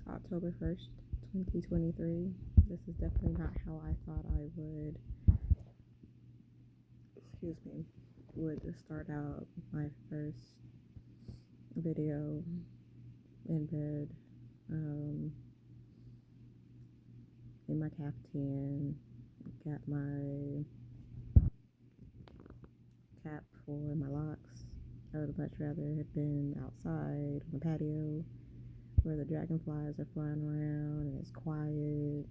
October 1st, 2023. This is definitely not how I thought I would, would start out my first video in bed, in my caftan, got my cap for my locks. I would much rather have been outside on the patio where the dragonflies are flying around and it's quiet.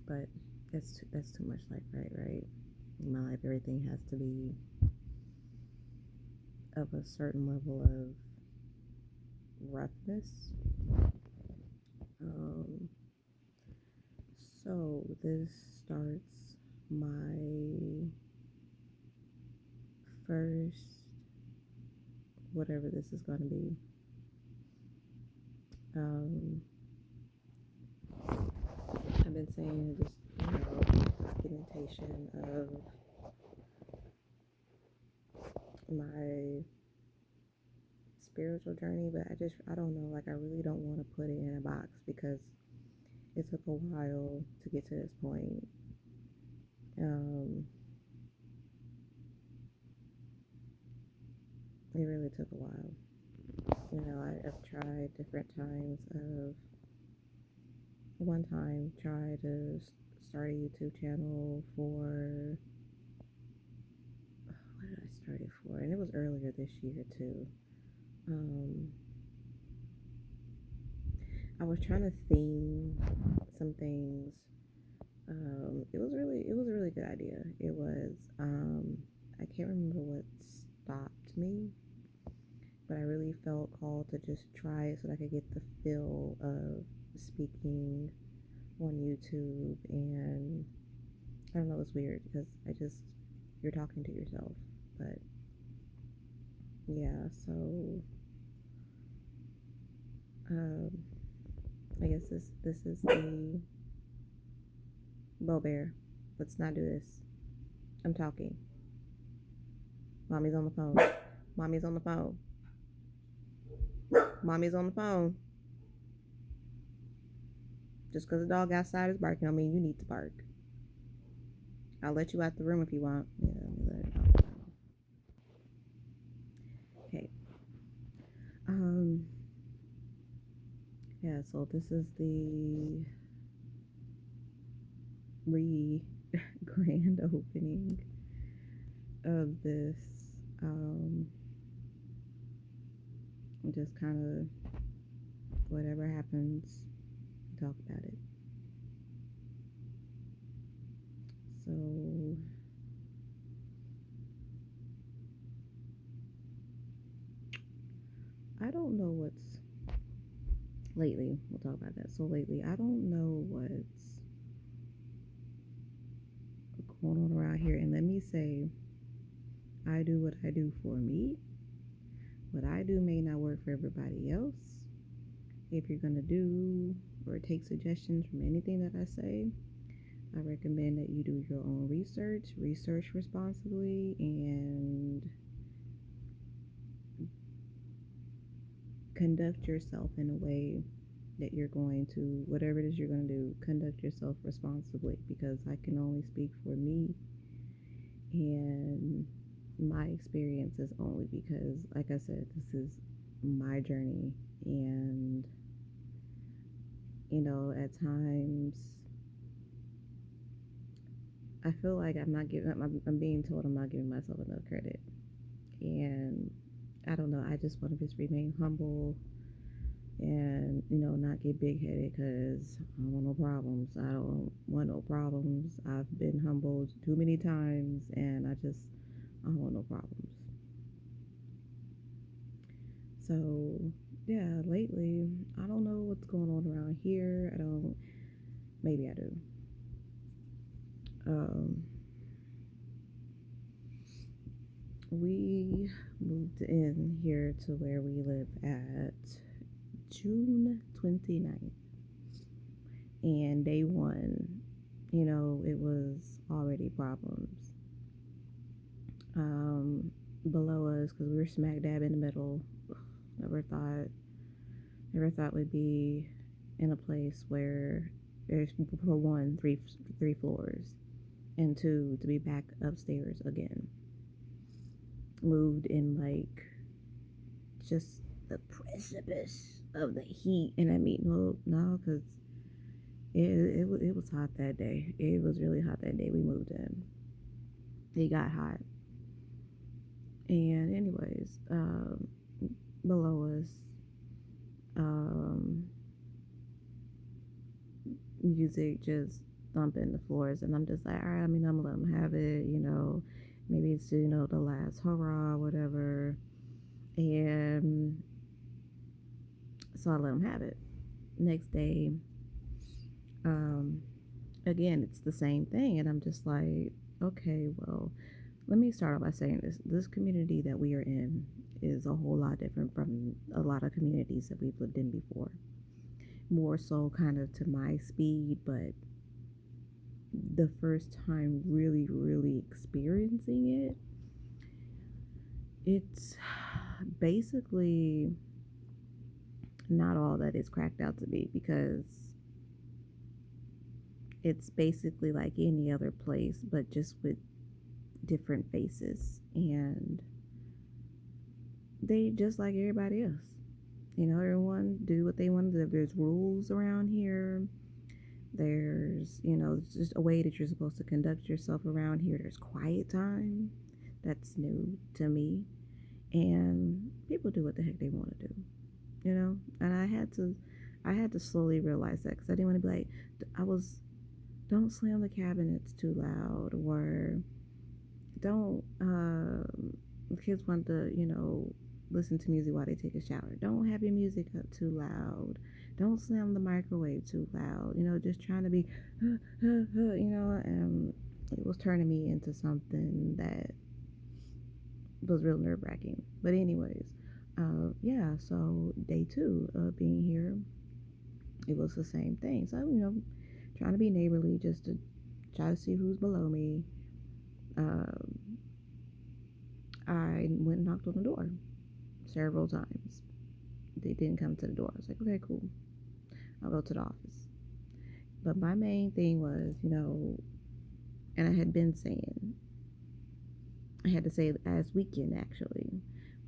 But that's too much like right. In my life, everything has to be of a certain level of roughness. So this starts my first, whatever this is going to be. I've been saying just, documentation of my spiritual journey, but I don't know, like I really don't want to put it in a box because it took a while to get to this point. It really took a while. I've tried different times of, one time tried to start a YouTube channel for, what did I start it for? And it was earlier this year too. I was trying to theme some things. It was a really good idea. It was, I can't remember what stopped me, but I really felt called to just try it so that I could get the feel of speaking on YouTube. And I don't know, it's weird because you're talking to yourself. But yeah, so I guess this is the Bo Bear. Let's not do this. I'm talking. Mommy's on the phone. Mommy's on the phone. Mommy's on the phone. Just because the dog outside is barking don't mean you need to bark. I'll let you out the room if you want. Yeah, let me let it out. Okay. Yeah, so this is the grand opening of this. Just kind of whatever happens, talk about it. So I don't know what's lately. We'll talk about that. So lately, I don't know what's going on around here. And let me say, I do what I do for me. What I do may not work for everybody else. If you're going to do or take suggestions from anything that I say, I recommend that you do your own research responsibly, and conduct yourself in a way that you're going to, whatever it is you're going to do, conduct yourself responsibly, because I can only speak for me and my experience is only because, like I said, this is my journey. And at times I feel like I'm being told I'm not giving myself enough credit. And I don't know, I just want to just remain humble and, not get big headed because I don't want no problems. I don't want no problems. I've been humbled too many times and I don't want no problems. So, yeah, lately, I don't know what's going on around here. Maybe I do. We moved in here to where we live at June 29th. And day one, it was already problems. below us because we were smack dab in the middle. Never thought, never thought we'd be in a place where there's, for one, three floors, and two, to be back upstairs again. Moved in like just the precipice of the heat, and I mean, well, no, because it was hot that day. It was really hot that day we moved in. It got hot, and anyways, below us, um, music just thumping the floors, and I'm just like, all right, I mean, I'm gonna let them have it, maybe it's, the last hurrah, whatever, and so I let them have it. Next day, um, again, it's the same thing, and I'm just like, okay, well, let me start off by saying this community that we are in is a whole lot different from a lot of communities that we've lived in before. More so kind of to my speed, but the first time really, really experiencing it, it's basically not all that it's cracked out to be, because it's basically like any other place, but just with different faces. And they just like everybody else. Everyone do what they want to do. There's rules around here. There's, just a way that you're supposed to conduct yourself around here. There's quiet time. That's new to me. And people do what the heck they want to do. And I had to slowly realize that, because I didn't want to be like, don't slam the cabinets too loud, or don't, kids want to, listen to music while they take a shower. Don't have your music up too loud. Don't slam the microwave too loud. Just trying to be, and it was turning me into something that was real nerve wracking. But anyways, yeah. So day two of being here, it was the same thing. So trying to be neighborly, just to try to see who's below me. Um, I went and knocked on the door several times. They didn't come to the door. I was like, okay, cool. I'll go to the office. But my main thing was, and I had been saying, I had to say it as weekend actually,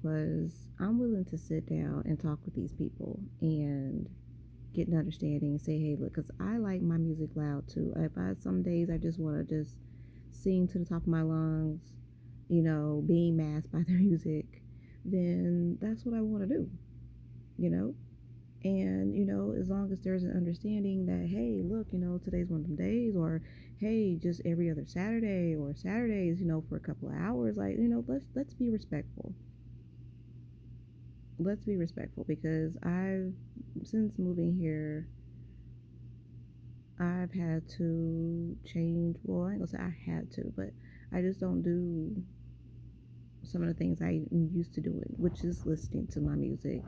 was I'm willing to sit down and talk with these people and get an understanding and say, hey, look, because I like my music loud too. Some days I just want to just sing to the top of my lungs, being masked by the music, then that's what I want to do, you know? And, as long as there's an understanding that, hey, look, today's one of them days, or hey, just every other Saturday, or Saturdays, for a couple of hours, like, let's be respectful. Let's be respectful, because since moving here, I've had to change. Well, I ain't gonna say I had to, but I just don't do some of the things I used to doing, which is listening to my music,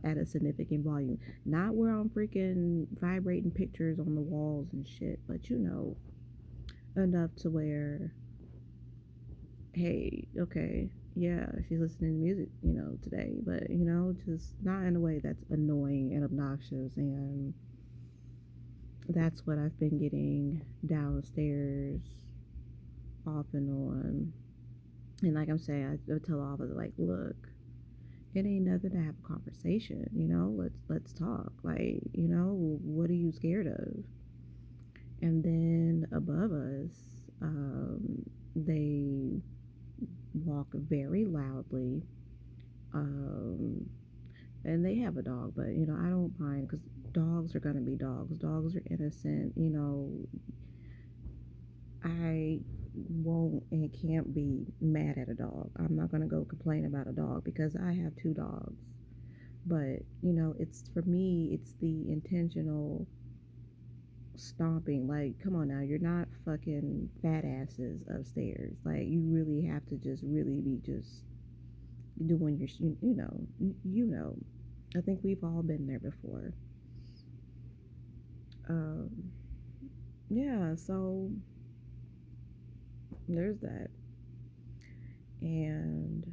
at a significant volume. Not where I'm freaking vibrating pictures on the walls and shit, but enough to where, hey, okay, yeah, she's listening to music, today, but, just not in a way that's annoying and obnoxious. And that's what I've been getting downstairs off and on. And like I'm saying, I tell all of it, like, look, it ain't nothing to have a conversation, let's talk. Like, what are you scared of? And then above us, they walk very loudly. And they have a dog, but I don't mind, because dogs are gonna be dogs. Dogs are innocent. I won't and can't be mad at a dog. I'm not gonna go complain about a dog, because I have two dogs. But it's, for me, it's the intentional stomping. Like, come on now, you're not fucking fat asses upstairs. Like, you really have to just really be just doing your, you know. I think we've all been there before. Um, yeah, so there's that. And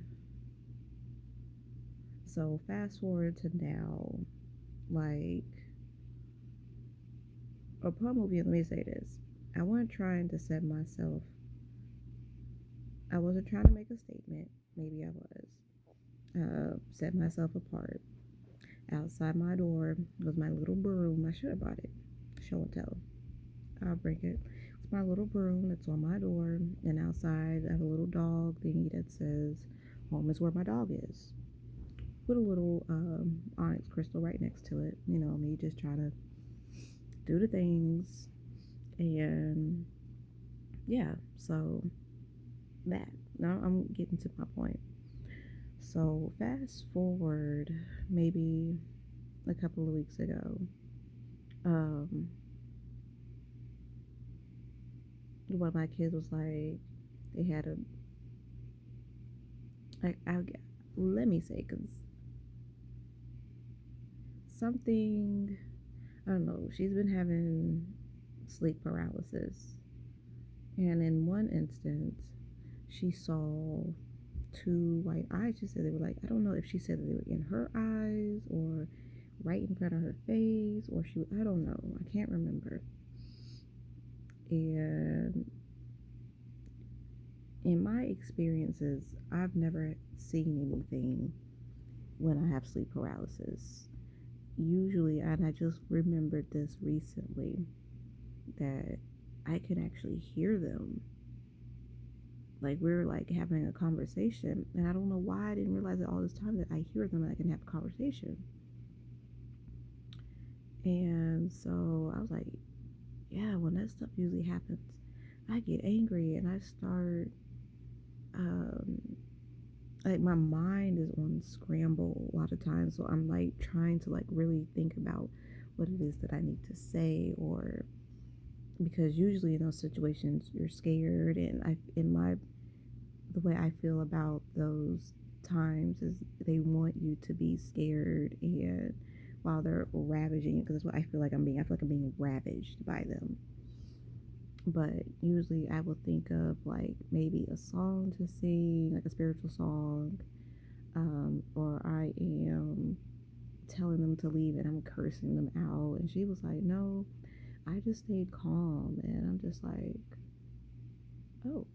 So fast forward to now, like, a pro movie. Let me say this: I wasn't trying to set myself. I wasn't trying to make a statement. Maybe I was. Set myself apart. Outside my door was my little broom. I should have brought it. Show and tell. I'll bring it. It's my little broom that's on my door, and outside I have a little dog thingy that says, "Home is where my dog is." With a little onyx crystal right next to it. You know, me just trying to do the things, and yeah. So that. Now I'm getting to my point. So fast forward, maybe a couple of weeks ago. Um, One of my kids was like, they had a like let me say, because something, I don't know, she's been having sleep paralysis, and in one instance she saw two white eyes. She said they were like, I don't know if she said that they were in her eyes or right in front of her face, or I don't know, I can't remember. And in my experiences, I've never seen anything when I have sleep paralysis. Usually, and I just remembered this recently, that I can actually hear them. Like, we're like having a conversation, and I don't know why I didn't realize it all this time, that I hear them and I can have a conversation. And so I was like, yeah, when that stuff usually happens, I get angry and I start, um, like, my mind is on scramble a lot of times. So I'm like trying to like really think about what it is that I need to say, or because usually in those situations you're scared, and the way I feel about those times is they want you to be scared, and while they're ravaging you, because that's what I feel like I'm being ravaged by them. But usually I will think of like maybe a song to sing, like a spiritual song, or I am telling them to leave and I'm cursing them out. And she was like, no, I just stayed calm. And I'm just like, oh,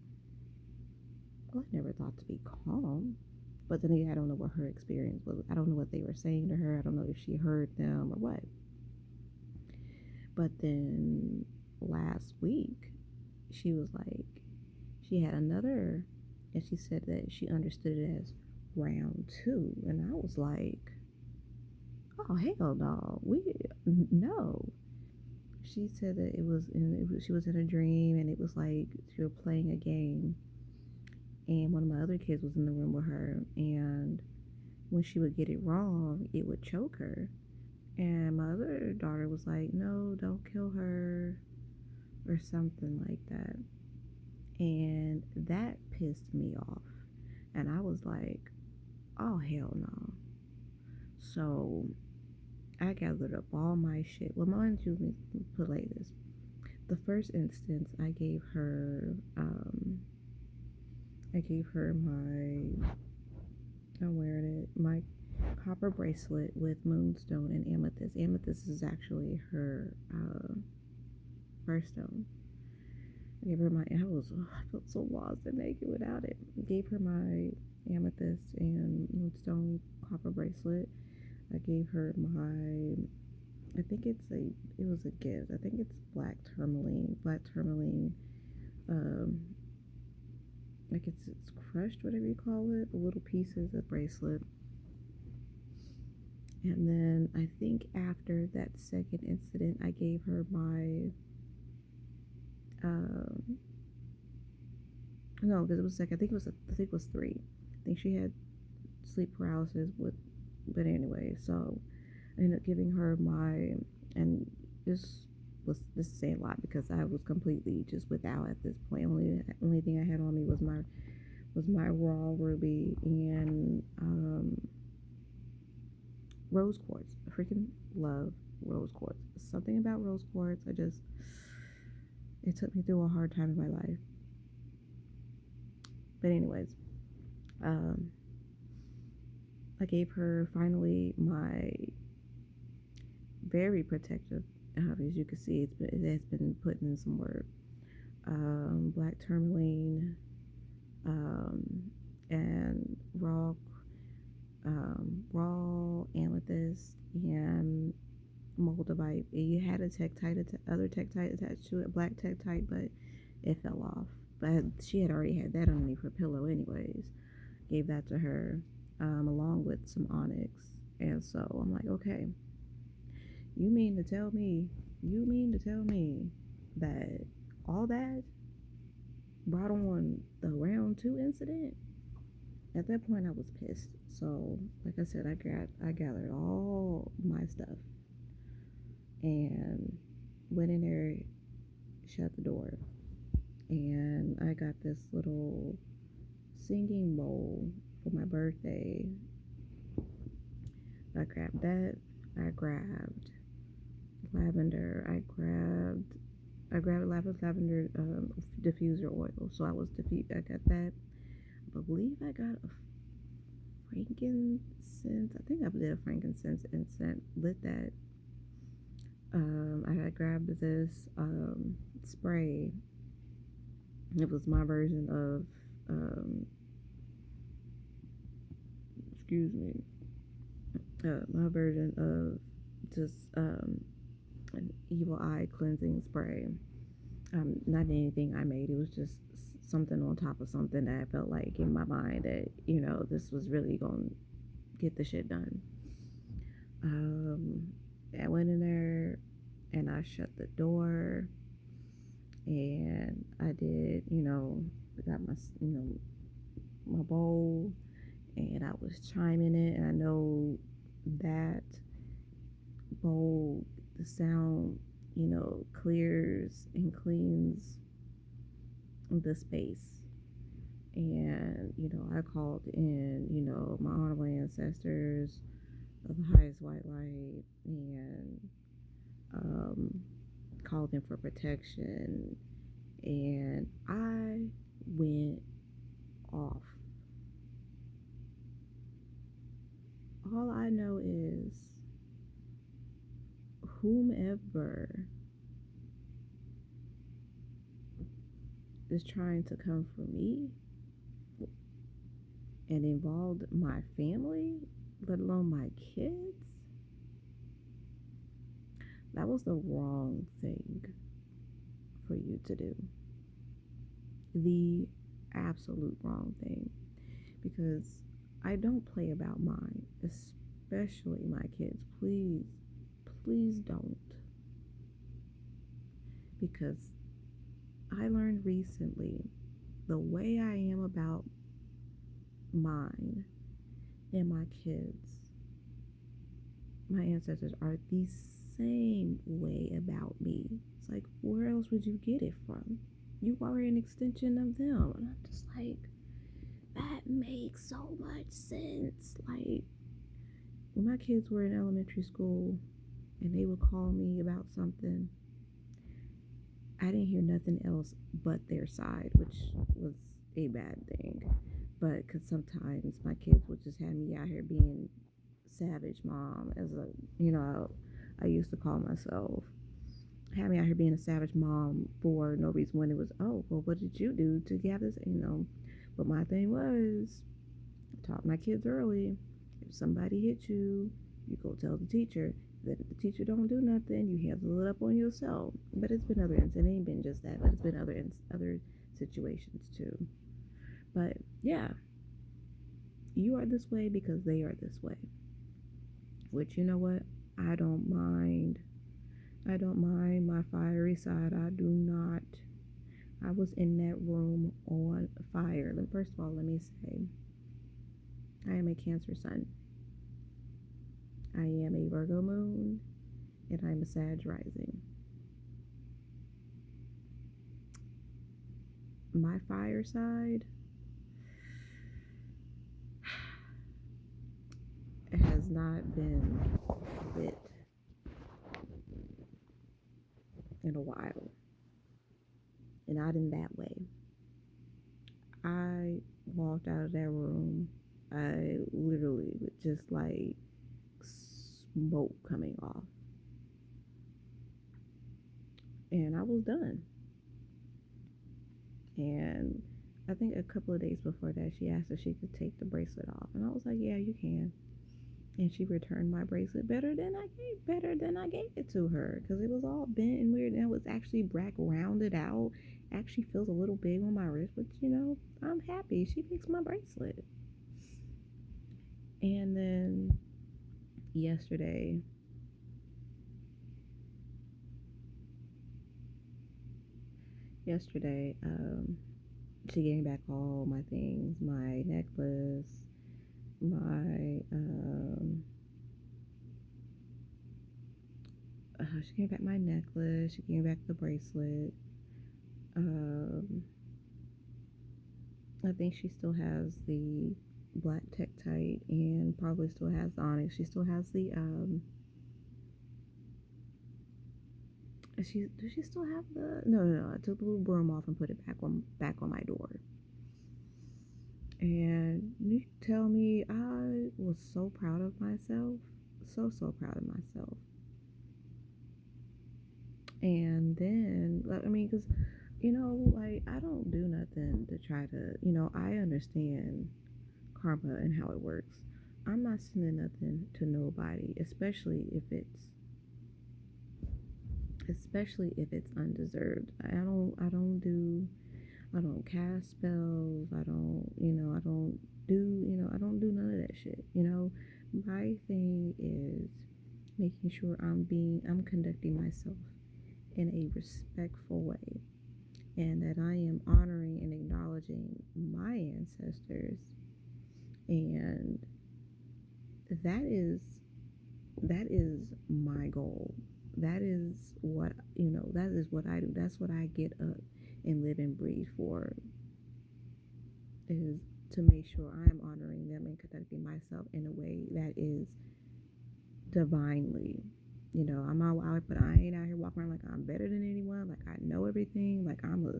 well, I never thought to be calm. But then again, I don't know what her experience was. I don't know what they were saying to her. I don't know if she heard them or what. But then last week, she was like, she had another, and she said that she understood it as round two. And I was like, oh, hell no. No. She said that she was in a dream, and it was like she was playing a game, and one of my other kids was in the room with her, and when she would get it wrong, it would choke her. And my other daughter was like, no, don't kill her, or something like that. And that pissed me off. And I was like, oh, hell no. So I gathered up all my shit. Well, mind you, let me put like this. The first instance, I gave her I'm wearing it, my copper bracelet with moonstone and amethyst. Amethyst is actually her birthstone. I gave her I felt so lost and naked without it. I gave her my amethyst and moonstone copper bracelet. I gave her I think it was a gift. I think it's black tourmaline, um, like it's crushed, whatever you call it, the little pieces of bracelet. And then I think after that second incident, I gave her my, um, no, because it was second. I think it was three. I think she had sleep paralysis but anyway, so I ended up giving her and this is saying a lot because I was completely just without at this point. Only thing I had on me was my raw ruby and rose quartz. I freaking love rose quartz. Something about rose quartz, it took me through a hard time in my life. But anyways, um, I gave her finally my very protective, as you can see, it has been put in some work. Black tourmaline, um, and raw amethyst and moldavite. You had a other Tektite attached to it, black Tektite, but it fell off. But she had already had that underneath her pillow, anyways. Gave that to her, along with some onyx. And so I'm like, okay, you mean to tell me that all that brought on the round two incident? At that point, I was pissed. So, like I said, I gathered all my stuff and went in there, shut the door, and I got this little singing bowl for my birthday. I grabbed that. I grabbed lavender. I grabbed lavender diffuser oil. So I got that. I believe I got a frankincense. I think I did a frankincense incense. Lit that. I had grabbed this spray. It was my version of excuse me, my version of just an evil eye cleansing spray. Not anything I made. It was just something on top of something that I felt like in my mind that this was really gonna get the shit done. I went in there and I shut the door and I did, I got my bowl and I was chiming it, and I know that bowl, the sound, clears and cleans the space. And, I called in, my honorable ancestors of the highest white light, and called in for protection, and I went off. All I know is whomever is trying to come for me and involved my family, let alone my kids, that was the wrong thing for you to do. The absolute wrong thing. Because I don't play about mine, especially my kids. Please, please don't. Because I learned recently the way I am about mine and my kids, my ancestors are the same way about me. It's like, where else would you get it from? You are an extension of them. And I'm just like, that makes so much sense. Like, when my kids were in elementary school and they would call me about something, I didn't hear nothing else but their side, which was a bad thing. But because sometimes my kids would just have me out here being savage mom, as I used to call myself. Had me out here being a savage mom for no reason, when it was, oh, well, what did you do to get this? But my thing was, I taught my kids early, if somebody hit you, you go tell the teacher. That if the teacher don't do nothing, you handle it up on yourself. But it's been other incidents. It ain't been just that, but it's been other situations too. But yeah, you are this way because they are this way. Which, you know what? I don't mind. I don't mind my fiery side. I do not. I was in that room on fire. First of all, let me say, I am a Cancer sun. I am a Virgo moon, and I'm a Sag rising. My fire side has not been lit in a while, and not in that way. I walked out of that room I literally would just like smoke coming off. And I was done. And I think a couple of days before that, she asked if she could take the bracelet off. And I was like, yeah, you can. And she returned my bracelet better than I gave it to her, because it was all bent and weird, and it was actually black rounded out. Actually feels a little big on my wrist, but I'm happy she fixed my bracelet. And then yesterday, she gave me back all my things, my necklace, my she gave back my necklace, she gave back the bracelet. um I think she still has the black Tektite and probably still has the onyx. She still has the does she still have the no, I took the little broom off and put it back on my door. And you tell me, I was so proud of myself. So proud of myself. And then, I mean, because, like, I don't do nothing to try to, I understand karma and how it works. I'm not sending nothing to nobody, especially if it's undeserved. I don't cast spells. I don't do none of that shit. My thing is making sure I'm conducting myself in a respectful way, and that I am honoring and acknowledging my ancestors. And that is that is my goal. That is what I do. That's what I get up and live and breathe for, is to make sure I am honoring them and conducting myself in a way that is divinely. I'm out, but I ain't out here walking around like I'm better than anyone, like I know everything, like I'm a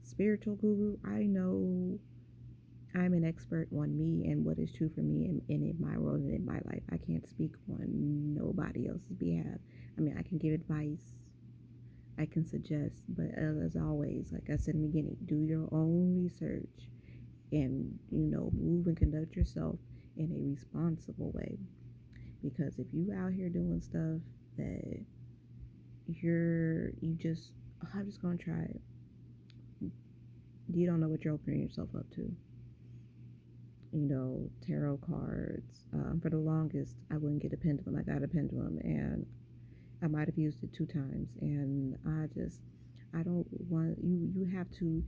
spiritual guru. I know I'm an expert on me and what is true for me and in my world and in my life. I can't speak on nobody else's behalf. I mean, I can give advice, I can suggest, but as always, like I said in the beginning, do your own research and, move and conduct yourself in a responsible way. Because if you out here doing stuff that I'm just gonna try it, you don't know what you're opening yourself up to. Tarot cards. For the longest, I wouldn't get a pendulum. I got a pendulum, and I might have used it 2 times. And I don't want you. You have to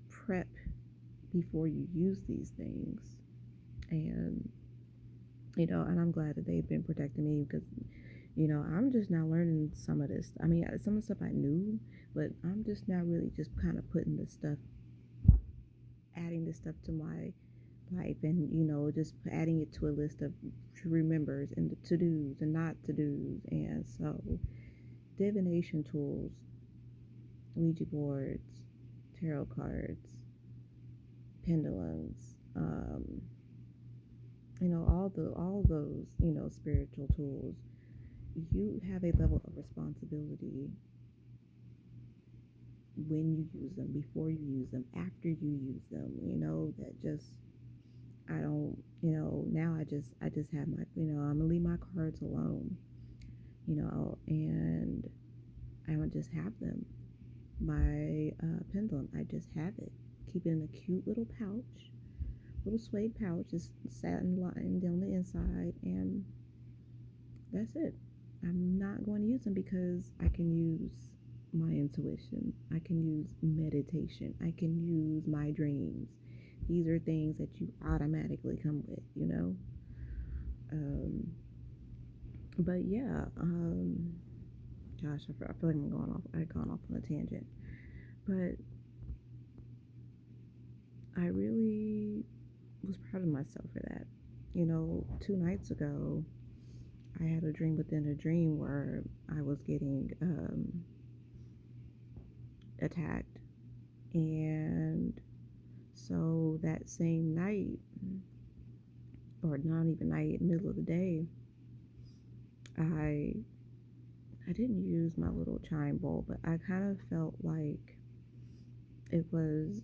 prep before you use these things, and and I'm glad that they've been protecting me, because I'm just now learning some of this. I mean, some of the stuff I knew, but I'm just now really just kind of adding this stuff to my life, and just adding it to a list of to remembers and to dos and not to dos. And so, divination tools, Ouija boards, tarot cards, pendulums, all those spiritual tools. You have a level of responsibility when you use them, before you use them, after you use them. That just I don't, now I just have my, I'm gonna leave my cards alone, and I don't just have them. My pendulum, I just have it. Keep it in a cute little pouch, little suede pouch, just satin lined down the inside, and that's it. I'm not going to use them because I can use my intuition. I can use meditation. I can use my dreams. These are things that you automatically come with. Um, but yeah, gosh, I feel like I've gone off on a tangent. But I really was proud of myself for that. 2 nights ago, I had a dream within a dream where I was getting attacked, and So that same night, or not even night, middle of the day, I I didn't use my little chime bowl, but I kind of felt like it was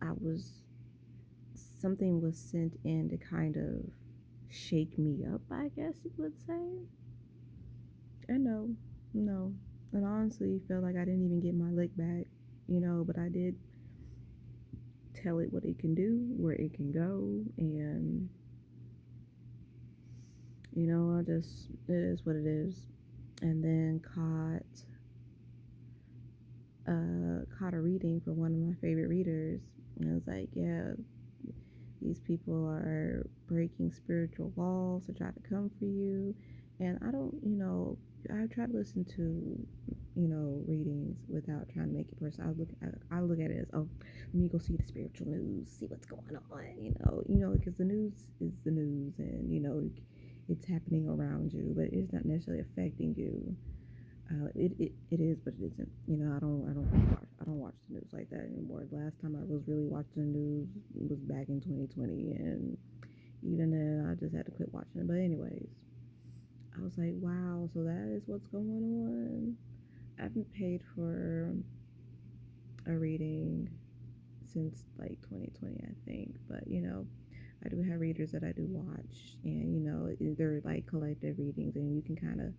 I was something was sent in to kind of shake me up, I guess you would say. And no, and honestly, felt like I didn't even get my lick back, but I did tell it what it can do, where it can go, and I just it is what it is. And then caught a reading for one of my favorite readers, and I was like, yeah, these people are breaking spiritual laws to try to come for you. And I don't, I try to listen to, readings without trying to make it personal. I look at it as, oh, let me go see the spiritual news, see what's going on, because the news is the news, and it's happening around you, but it's not necessarily affecting you. It is, but it isn't. I don't watch the news like that anymore. The last time I was really watching the news was back in 2020, and even then, I just had to quit watching it. But anyways, I was like, wow, so that is what's going on. I haven't paid for a reading since like 2020, I think. But I do have readers that I do watch, and they're like collective readings, and you can kind of,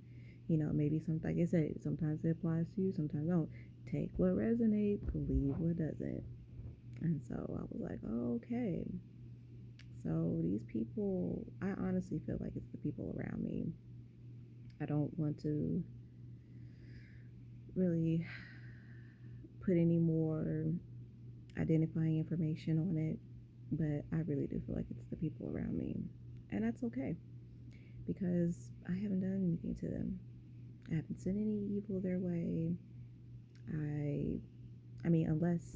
maybe something like I said, sometimes it applies to you, sometimes don't. Take what resonates, leave what doesn't. And so I was like, oh, okay. So these people, I honestly feel like it's the people around me. I don't want to really put any more identifying information on it, but I really do feel like it's the people around me. And that's okay, because I haven't done anything to them. I haven't sent any evil their way. I mean, unless,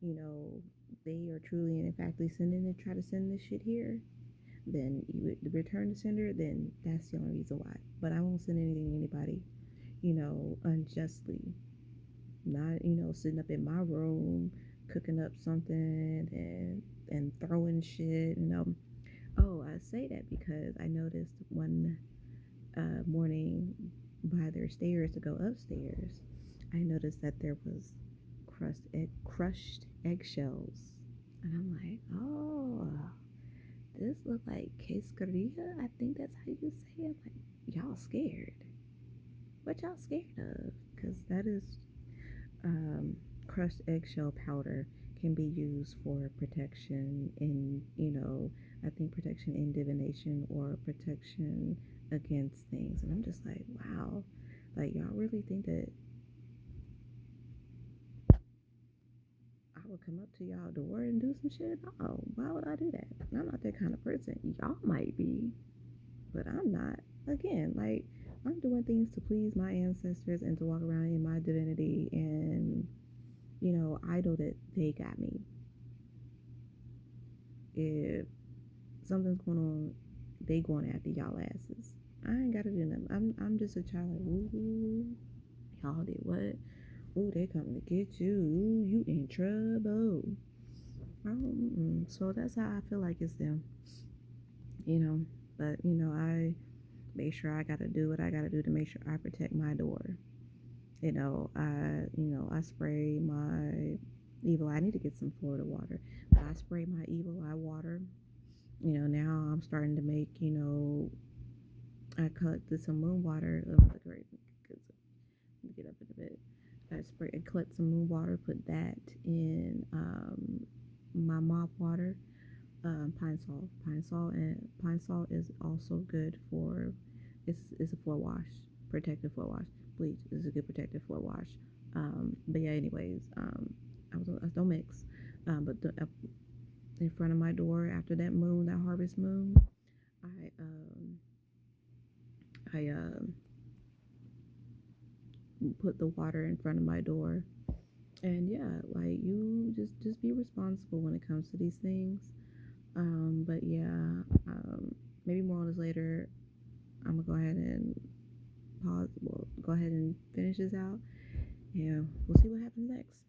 you know, they are truly and in fact sending to try to send this shit here, then you would return the sender, then that's the only reason why. But I won't send anything to anybody, unjustly. Not, sitting up in my room cooking up something and throwing shit, Oh, I say that because I noticed one morning by their stairs to go upstairs, I noticed that there was crushed eggshells. And I'm like, oh, this look like quesadilla. I think that's how you say it. Like, y'all scared. What y'all scared of? Because that is crushed eggshell powder can be used for protection in, I think protection in divination or protection against things. And I'm just like, wow, like y'all really think that I would come up to y'all door and do some shit? No, why would I do that? I'm not that kind of person. Y'all might be, but I'm not. Again, like I'm doing things to please my ancestors and to walk around in my divinity, and I know that they got me. If something's going on, they going after y'all asses. I ain't gotta do nothing. I'm just a child. Like, ooh, y'all did what? Ooh, they coming to get you. Ooh, you in trouble. So that's how I feel like it's them. You know, but I make sure I gotta do what I gotta do to make sure I protect my door. I spray my evil. I need to get some Florida water. But I spray my evil eye water. Now I'm starting to make. I collected some moon water. Great, get up in a bit. I collect some moon water. Put that in my mop water. Pine salt is also good for. It's a floor wash, protective floor wash. Bleach is a good protective floor wash. But yeah, anyways, I don't mix. But in front of my door after that harvest moon, I I put the water in front of my door. And yeah, like you just be responsible when it comes to these things. But yeah, maybe more on this later. I'm gonna go ahead and pause. Well, go ahead and finish this out, and we'll see what happens next.